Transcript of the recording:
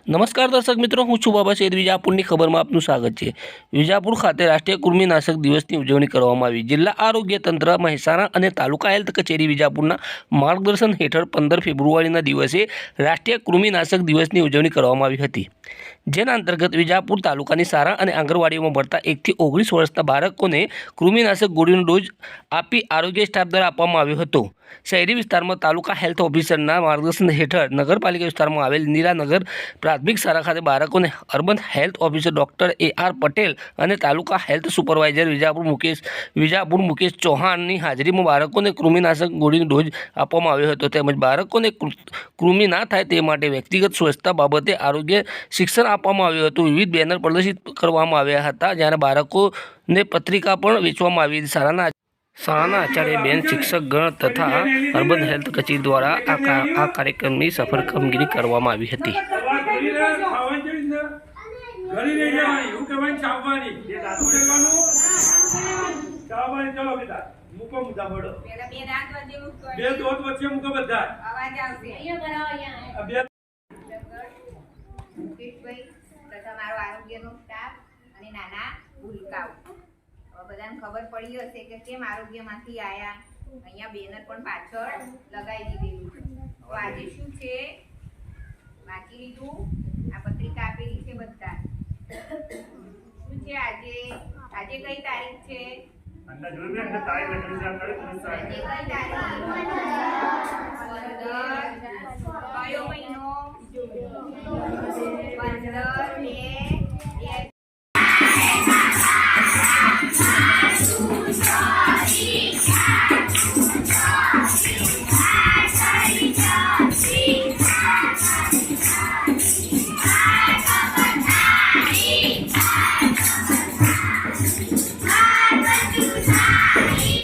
નમસ્કાર દર્શક મિત્રો, હું છું બાબા સૈયદ. વિજાપુરની ખબરમાં આપનું સ્વાગત છે. વિજાપુર ખાતે રાષ્ટ્રીય કૃમિનાશક દિવસની ઉજવણી કરવામાં આવી. જિલ્લા આરોગ્ય તંત્ર મહેસાણા અને તાલુકા હેલ્થ કચેરી વિજાપુરના માર્ગદર્શન હેઠળ 15 ફેબ્રુઆરીના દિવસે રાષ્ટ્રીય કૃમિનાશક દિવસની ઉજવણી કરવામાં આવી હતી. જેના અંતર્ગત વિજાપુર તાલુકાની શાળા અને આંગણવાડીઓમાં ભણતા 1 થી 19 વર્ષના બાળકોને કૃમિનાશક ગોળીનો ડોઝ આપી આરોગ્ય સ્ટાફ દ્વારા આપવામાં આવ્યો હતો. શહેરી વિસ્તારમાં તાલુકા હેલ્થ ઓફિસરના માર્ગદર્શન હેઠળ નગરપાલિકા વિસ્તારમાં આવેલ નીરાનગર પ્રાથમિક શાળા ખાતે બાળકોને urban health officer doctor AR Patel અને તાલુકા હેલ્થ સુપરવાઇઝર વિજાપુર મુકેશ ચૌહાણની હાજરીમાં બાળકોને કૃમિનાશક ગોળીનો ડોઝ આપવામાં આવ્યો હતો. તેમજ બાળકોને કૃમિ ના થાય તે માટે વ્યક્તિગત સ્વચ્છતા બાબતે આરોગ્ય શિક્ષણ આપવામાં આવ્યું હતું. વિવિધ બેનર પ્રદર્શિત કરવામાં આવ્યા હતા, જ્યારે બાળકોને પત્રિકા પણ વેચવામાં આવી હતી. શાળાના આચાર્ય બેન, શિક્ષકગણ તથા અર્બન હેલ્થ કચેરી દ્વારા આ કાર્યક્રમની સફળ કામગીરી કરવામાં આવી હતી. બધાને ખબર પડી હશે કે કેમ આરોગ્યમાંથી આયા. અહીંયા બેનર પણ પાછળ લગાવી દીધેલું છે. તો આજે શું છે, વાંચી લીધું? આ પત્રિકા આપેલી છે બધા. શું છે આજે? આજે કઈ તારીખ છે? આજે કઈ તારીખ? 15 કયો મહિનો? 15/2/2020.